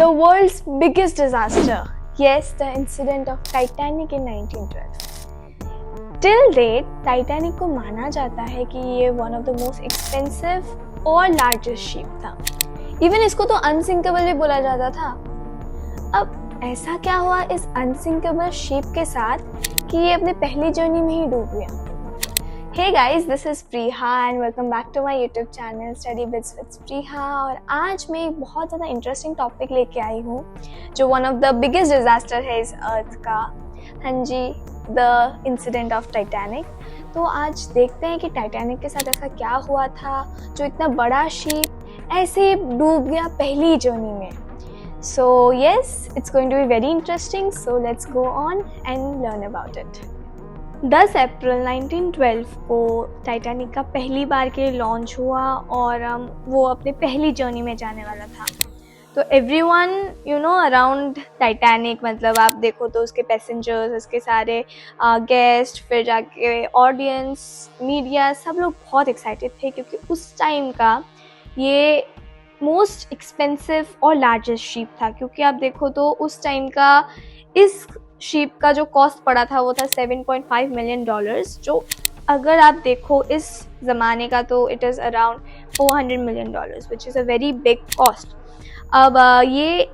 The world's biggest disaster. Yes, the incident of Titanic in 1912. Till date, Titanic को माना जाता है कि ये one of the most expensive और largest ship था. Even इसको तो unsinkable भी बोला जाता था. अब ऐसा क्या हुआ इस unsinkable ship के साथ कि ये अपने पहली जर्नी में ही डूब गया. Hey guys, this is Priha and welcome back to my YouTube channel Study Bits with Priha. और आज मैं एक बहुत ज़्यादा इंटरेस्टिंग टॉपिक लेके आई हूँ जो one of the biggest disaster है इस अर्थ का. हाँ जी, द इंसिडेंट ऑफ टाइटैनिक. तो आज देखते हैं कि टाइटैनिक के साथ ऐसा क्या हुआ था जो इतना बड़ा शिप ऐसे डूब गया पहली जर्नी में. So yes, it's going to be very interesting. So let's go on and learn about it. 10 अप्रैल 1912 को टाइटैनिक का पहली बार के लॉन्च हुआ और वो अपने पहली जर्नी में जाने वाला था. तो एवरीवन अराउंड टाइटैनिक, मतलब आप देखो तो उसके पैसेंजर्स, उसके सारे गेस्ट, फिर जाके ऑडियंस, मीडिया, सब लोग बहुत एक्साइटेड थे क्योंकि उस टाइम का ये मोस्ट एक्सपेंसिव और लार्जेस्ट शिप था. क्योंकि आप देखो तो उस टाइम का इस शिप का जो कॉस्ट पड़ा था वो था $7.5 मिलियन, जो अगर आप देखो इस ज़माने का तो it is around $400 million, which is a very big cost. अब ये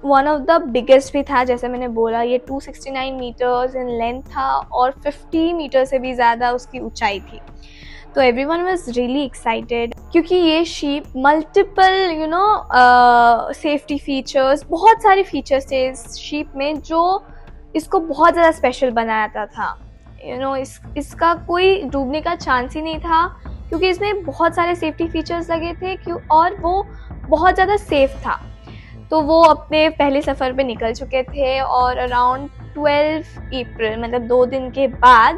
वन ऑफ द बिगेस्ट भी था. जैसे मैंने बोला, ये 269 मीटर्स इन लेंथ था और 50 मीटर से भी ज़्यादा उसकी ऊंचाई थी. तो एवरीवन वाज रियली एक्साइटेड क्योंकि ये शिप मल्टीपल सेफ्टी फीचर्स, बहुत सारे फीचर्स थे इस शिप में जो इसको बहुत ज़्यादा स्पेशल बनाता था. इसका कोई डूबने का चांस ही नहीं था क्योंकि इसमें बहुत सारे सेफ्टी फीचर्स लगे थे और वो बहुत ज़्यादा सेफ था. तो वो अपने पहले सफ़र पे निकल चुके थे और अराउंड 12 अप्रैल, मतलब 2 दिन के बाद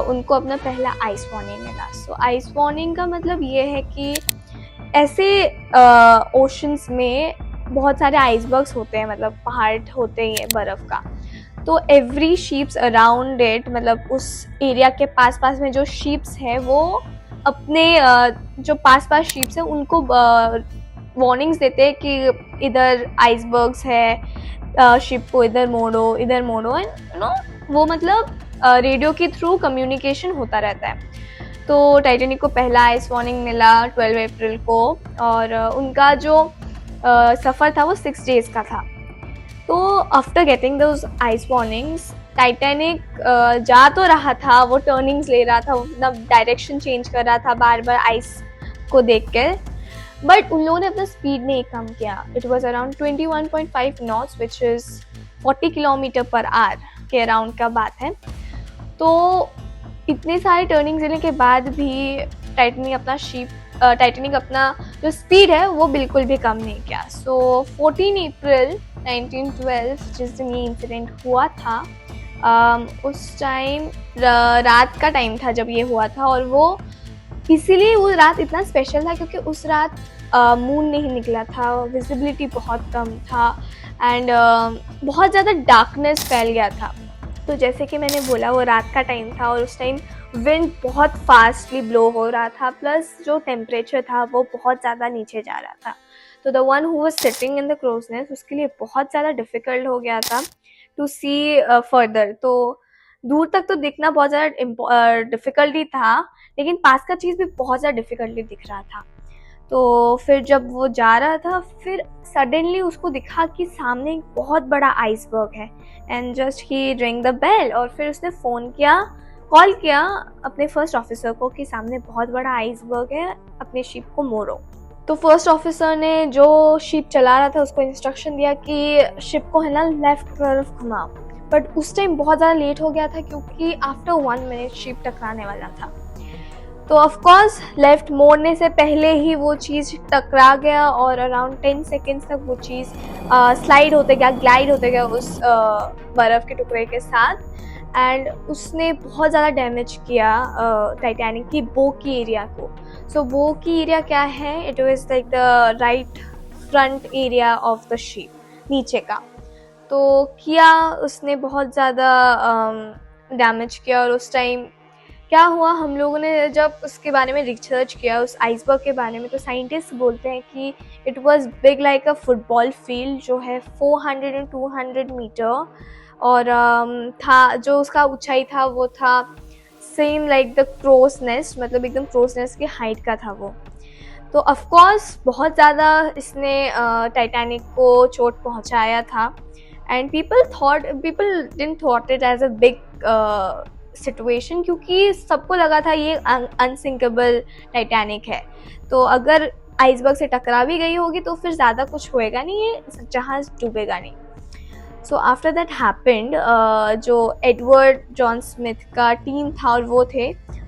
उनको अपना पहला आइस वार्निंग मिला. सो आइस वार्निंग का मतलब ये है कि ऐसे ओशंस में बहुत सारे आइसबर्ग्स होते हैं, मतलब पहाड़ होते हैं बर्फ़ का. तो एवरी शिप्स अराउंड इट, मतलब उस एरिया के पास पास में जो शिप्स है वो अपने जो पास पास शिप्स है उनको वार्निंग्स देते हैं कि इधर आइसबर्ग्स है, शिप को इधर मोड़ो, इधर मोड़ो. एंड वो मतलब रेडियो के थ्रू कम्युनिकेशन होता रहता है. तो टाइटैनिक को पहला आइस वार्निंग मिला 12 अप्रैल को और उनका जो सफ़र था वो 6 डेज़ का था. तो after getting those ice warnings, Titanic जा तो रहा था, वो टर्निंग्स ले रहा था, वो अपना डायरेक्शन चेंज कर रहा था बार बार आइस को देख कर, बट उन लोगों ने अपना स्पीड नहीं कम किया. It was around 21.5 knots which is 40 kilometre पर आवर के अराउंड का बात है. तो इतने सारे टर्निंग्स लेने के बाद भी टाइटैनिक अपना जो स्पीड है वो बिल्कुल भी कम नहीं किया. सो 14 अप्रैल 1912 जिस दिन ये इंसिडेंट हुआ था, उस टाइम रात का टाइम था जब ये हुआ था. और वो इसीलिए वो रात इतना स्पेशल था क्योंकि उस रात मून नहीं निकला था, विजिबिलिटी बहुत कम था एंड बहुत ज़्यादा डार्कनेस फैल गया था. तो जैसे कि मैंने बोला, वो रात का टाइम था और उस टाइम विंड बहुत फास्टली ब्लो हो रहा था, प्लस जो टेम्परेचर था वो बहुत ज़्यादा नीचे जा रहा था. तो the one who was sitting in the crow's nest, उसके लिए बहुत ज़्यादा डिफ़िकल्ट हो गया था टू सी फर्दर. तो दूर तक तो दिखना बहुत ज़्यादा डिफ़िकल्ट ही था, लेकिन पास का चीज़ भी बहुत ज़्यादा डिफ़िकल्टली दिख रहा था. तो फिर जब वो जा रहा था, फिर सडनली उसको दिखा कि सामने एक बहुत बड़ा आइसबर्ग है. And just he ring the bell, और फिर उसने कॉल किया अपने फर्स्ट ऑफिसर को कि सामने बहुत बड़ा आइसबर्ग है, अपने शिप को मोड़ो. तो फर्स्ट ऑफिसर ने जो शिप चला रहा था उसको इंस्ट्रक्शन दिया कि शिप को है ना लेफ्ट तरफ घुमाओ. बट उस टाइम बहुत ज़्यादा लेट हो गया था क्योंकि आफ्टर 1 मिनट शिप टकराने वाला था. तो ऑफकोर्स लेफ़्ट मोड़ने से पहले ही वो चीज़ टकरा गया और अराउंड 10 सेकेंड्स तक वो चीज़ ग्लाइड होते गया उस बर्फ़ के टुकड़े के साथ. एंड उसने बहुत ज़्यादा डैमेज किया टाइटैनिक की बो की एरिया को. सो बो की एरिया क्या है? It was like the right front area of the ship, नीचे का. तो किया उसने बहुत ज़्यादा डैमेज किया. और उस टाइम क्या हुआ, हम लोगों ने जब उसके बारे में रिसर्च किया, उस आइसबर्ग के बारे में, तो साइंटिस्ट बोलते हैं कि it was big like a football field जो है 400 एंड 200 मीटर, और था जो उसका ऊंचाई था वो था same like the cross nest, मतलब एकदम क्रोस नेस्ट की हाइट का था वो। तो ऑफकोर्स बहुत ज़्यादा इसने टाइटैनिक को चोट पहुंचाया था, and people didn't thought it as a big situation, क्योंकि सबको लगा था ये अनसिंकेबल टाइटैनिक है, तो अगर आइसबर्ग से टकरा भी गई होगी तो फिर ज़्यादा कुछ होएगा नहीं, ये जहाज़ डूबेगा नहीं। सो आफ्टर दैट हैपेंड, जो एडवर्ड जॉन स्मिथ का टीम था और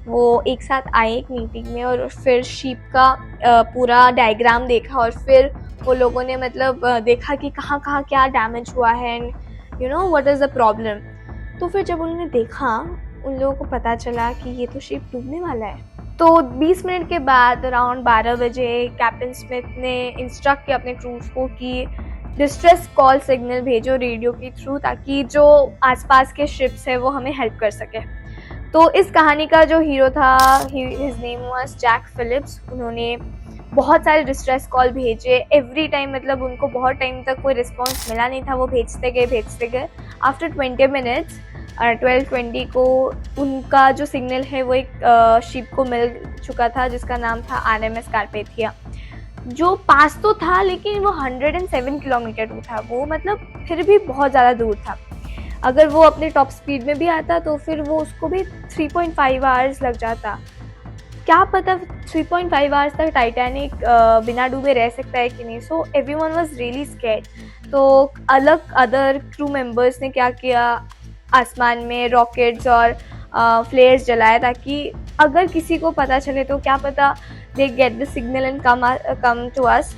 वो एक साथ आए एक मीटिंग में, और फिर शिप का पूरा डायग्राम देखा, और फिर वो लोगों ने मतलब देखा कि कहाँ कहाँ क्या डैमेज हुआ है, and you know what is the problem. तो फिर जब उन्होंने देखा, उन लोगों को पता चला कि ये तो शिप डूबने वाला है। तो 20 मिनट के बाद अराउंड 12 बजे कैप्टन स्मिथ ने इंस्ट्रक्ट किया अपने क्रूज को कि डिस्ट्रेस कॉल सिग्नल भेजो रेडियो के थ्रू, ताकि जो आसपास के शिप्स है वो हमें हेल्प कर सके। तो इस कहानी का जो हीरो था, his name was Jack Phillips, उन्होंने बहुत सारे डिस्ट्रेस कॉल भेजे एवरी टाइम, मतलब उनको बहुत टाइम तक कोई रिस्पॉन्स मिला नहीं था, वो भेजते गए। आफ्टर 20 मिनट्स 12:20 को उनका जो सिग्नल है वो एक शिप को मिल चुका था जिसका नाम था RMS कार्पेथिया, जो पास तो था लेकिन वो 107 किलोमीटर दूर था, वो मतलब फिर भी बहुत ज़्यादा दूर था। अगर वो अपने टॉप स्पीड में भी आता तो फिर वो उसको भी 3.5 आवर्स लग जाता। क्या पता 3.5 आवर्स तक टाइटैनिक बिना डूबे रह सकता है कि नहीं। So everyone was really scared. तो अदर क्रू मेंबर्स ने क्या किया, आसमान में रॉकेट्स और फ्लेयर्स जलाए, ताकि अगर किसी को पता चले तो क्या पता they get the signal and come to us.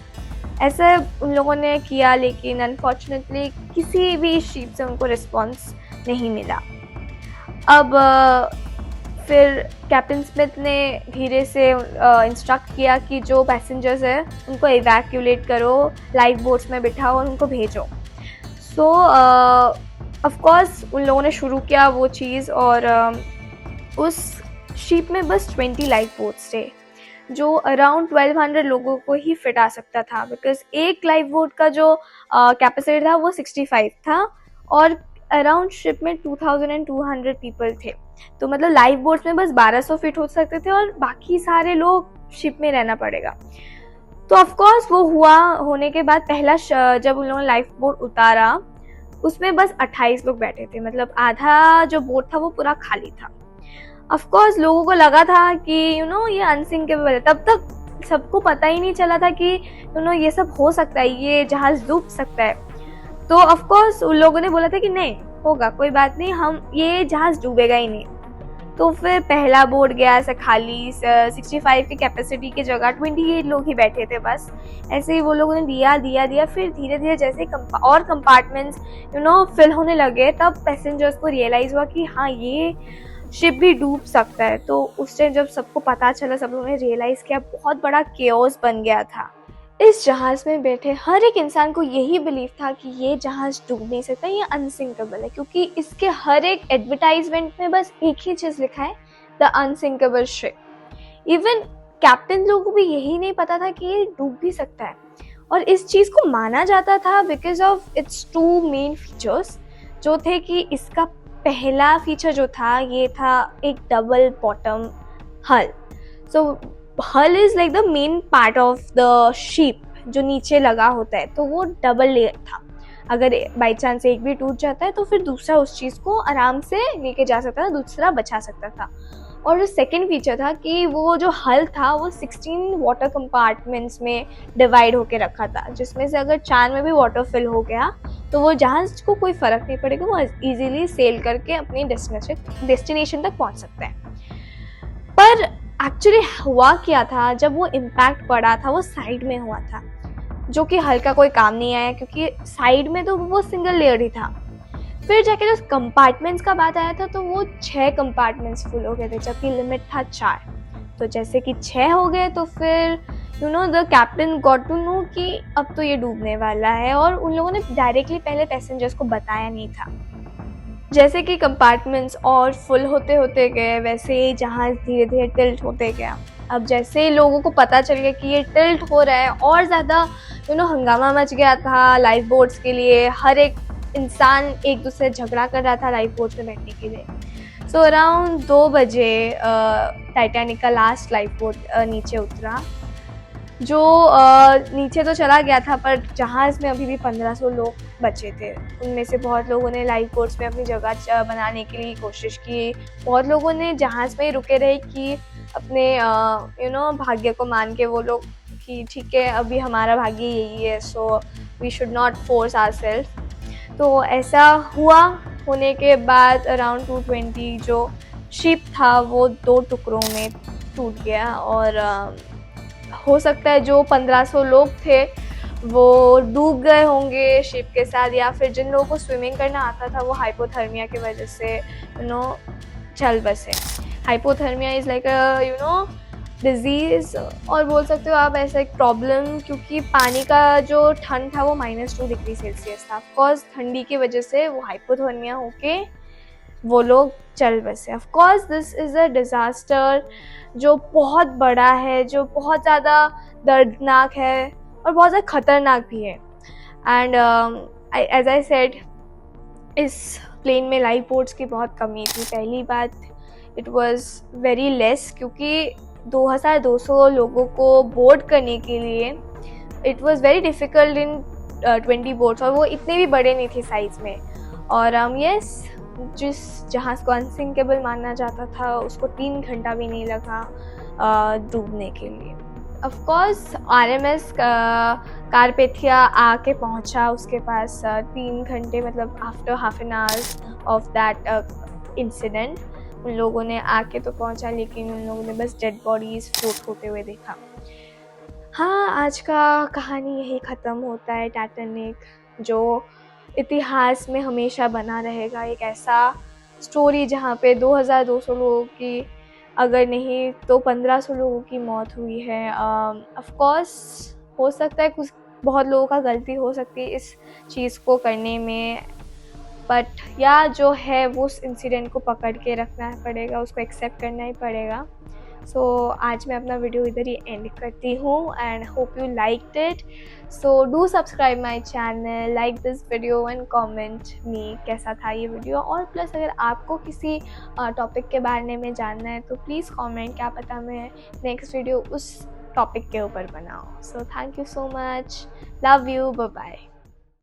ऐसा उन लोगों ने किया, लेकिन अनफॉर्चुनेटली किसी भी शिप से उनको रिस्पॉन्स नहीं मिला। अब फिर कैप्टन स्मिथ ने धीरे से इंस्ट्रक्ट किया कि जो पैसेंजर्स है उनको इवैक्यूएट करो, लाइफ बोट्स में बिठाओ और उनको भेजो। सो ऑफ कोर्स उन लोगों ने शुरू किया वो चीज़, और उस शिप में बस 20 लाइफ बोट्स थे, जो अराउंड 1200 लोगों को ही फिट आ सकता था, बिकॉज एक लाइफ बोट का जो कैपेसिटी था वो 65 था, और अराउंड शिप में 2200 पीपल थे। तो मतलब लाइफ बोट्स में बस 1200 फिट हो सकते थे, और बाकी सारे लोग शिप में रहना पड़ेगा। तो ऑफ कोर्स वो होने के बाद पहला जब उन लोगों ने लाइफ बोट उतारा, उसमें बस 28 लोग बैठे थे, मतलब आधा जो बोट था वो पूरा खाली था। ऑफ कोर्स लोगों को लगा था कि ये अनसिंकेबल है। तब तक सबको पता ही नहीं चला था कि ये सब हो सकता है, ये जहाज डूब सकता है। तो ऑफ कोर्स उन लोगों ने बोला था कि नहीं होगा, कोई बात नहीं, हम ये जहाज डूबेगा ही नहीं। तो फिर पहला बोट गया ऐसा खाली, 65 की कैपेसिटी की जगह 28 लोग ही बैठे थे बस। ऐसे ही वो लोगों ने दिया। फिर धीरे धीरे जैसे और कंपार्टमेंट्स फिल होने लगे, तब पैसेंजर्स को रियलाइज हुआ कि हाँ ये शिप भी डूब सकता है। तो उस टाइम जब सबको पता चला, सब लोगों ने रियलाइज किया, बहुत बड़ा केओस बन गया था। इस जहाज़ में बैठे हर एक इंसान को यही बिलीव था कि ये जहाज़ डूब नहीं सकता, ये अनसिंकेबल है, क्योंकि इसके हर एक एडवर्टाइजमेंट में बस एक ही चीज़ लिखा है, the unsinkable ship. Even captain लोगों को भी यही नहीं पता था कि ये डूब भी सकता है, और इस चीज़ को माना जाता था because of its 2 main features जो थे कि इसका पहला फीचर जो था ये था एक डबल बॉटम हल। सो हल is like the main part of the ship जो नीचे लगा होता है, तो वो डबल लेयर था। अगर बाई चांस एक भी टूट जाता है तो फिर दूसरा उस चीज़ को आराम से लेके जा सकता था, दूसरा बचा सकता था। और जो सेकेंड फीचर था कि वो जो हल था वो 16 वाटर कंपार्टमेंट्स में डिवाइड होके रखा था, जिसमें से अगर 4 में भी वाटर फिल हो गया तो वो जहाज को कोई फ़र्क नहीं पड़ेगा, वो इजीली सेल करके अपनी डेस्टिनेशन तक पहुंच सकते हैं। पर एक्चुअली हुआ क्या था, जब वो इम्पैक्ट पड़ा था वो साइड में हुआ था, जो कि हल का कोई काम नहीं आया, क्योंकि साइड में तो वो सिंगल लेयर ही था। फिर जाके जो कंपार्टमेंट्स का बात आया था तो वो 6 कंपार्टमेंट्स फुल हो गए थे, जबकि लिमिट था 4। तो जैसे कि 6 हो गए तो फिर the captain got to know कि अब तो ये डूबने वाला है, और उन लोगों ने डायरेक्टली पहले पैसेंजर्स को बताया नहीं था। जैसे कि कंपार्टमेंट्स और फुल होते होते गए, वैसे ही जहाज़ धीरे धीरे टिल्ट होते गया। अब जैसे ही लोगों को पता चल गया कि ये टिल्ट हो रहा है, और ज़्यादा हंगामा मच गया था लाइफ बोट्स के लिए। हर एक इंसान एक दूसरे से झगड़ा कर रहा था लाइफ बोट्स में बैठने के लिए। सो अराउंड 2 बजे टाइटैनिक का लास्ट लाइफ बोट नीचे उतरा, जो नीचे तो चला गया था, पर जहाज़ में अभी भी 1500 लोग बचे थे। उनमें से बहुत लोगों ने लाइफ बोट्स में अपनी जगह बनाने के लिए कोशिश की। बहुत लोगों ने जहाज़ में ही रुके रहे कि अपने भाग्य को मान के वो लोग कि ठीक है, अभी हमारा भाग्य यही है, so we should not force ourself. तो ऐसा हुआ। होने के बाद अराउंड 220 जो शिप था वो 2 टुकड़ों में टूट गया, और हो सकता है जो 1500 लोग थे वो डूब गए होंगे शिप के साथ, या फिर जिन लोगों को स्विमिंग करना आता था वो हाइपोथर्मिया की वजह से चल बसे। हाइपोथर्मिया इज़ लाइक डिजीज़, और बोल सकते हो आप ऐसा एक प्रॉब्लम, क्योंकि पानी का जो ठंड था वो -2 डिग्री सेल्सियस था। ऑफकोर्स ठंडी की वजह से वो हाइपोथर्मिया होके वो लोग चल बसे। Of course this is a disaster जो बहुत बड़ा है, जो बहुत ज़्यादा दर्दनाक है और बहुत ज़्यादा ख़तरनाक भी है। एंड एज आई सेड, इस प्लेन में लाइफ बोट्स की बहुत कमी थी। पहली बात, इट वाज वेरी लेस, क्योंकि 2200 लोगों को बोर्ड करने के लिए it was very difficult in 20 boats, और वो इतने भी बड़े नहीं थे साइज़ में। और यस, जिस जहाज़ को अनसिंकेबल माना जाता था उसको 3 घंटा भी नहीं लगा डूबने के लिए। ऑफ कोर्स आरएमएस कारपेथिया आके पहुंचा उसके पास 3 घंटे, मतलब after half an hour of that incident उन लोगों ने आके तो पहुंचा, लेकिन उन लोगों ने बस डेड बॉडीज़ फ्लोट होते हुए देखा। हाँ, आज का कहानी यही ख़त्म होता है। टाइटैनिक जो इतिहास में हमेशा बना रहेगा, एक ऐसा स्टोरी जहाँ पे 2200 लोगों की, अगर नहीं तो 1500 लोगों की मौत हुई है। ऑफ कोर्स हो सकता है कुछ बहुत लोगों का गलती हो सकती है इस चीज़ को करने में, बट या जो है वो उस इंसिडेंट को पकड़ के रखना पड़ेगा, उसको एक्सेप्ट करना ही पड़ेगा। सो आज मैं अपना वीडियो इधर ही एंड करती हूँ, and hope you liked it. So do subscribe my channel, like this video and comment me कैसा था ये वीडियो। और प्लस अगर आपको किसी टॉपिक के बारे में जानना है तो प्लीज़ कमेंट, क्या पता मैं नेक्स्ट वीडियो उस टॉपिक के ऊपर बनाऊँ। So thank you so much, love you, bye bye.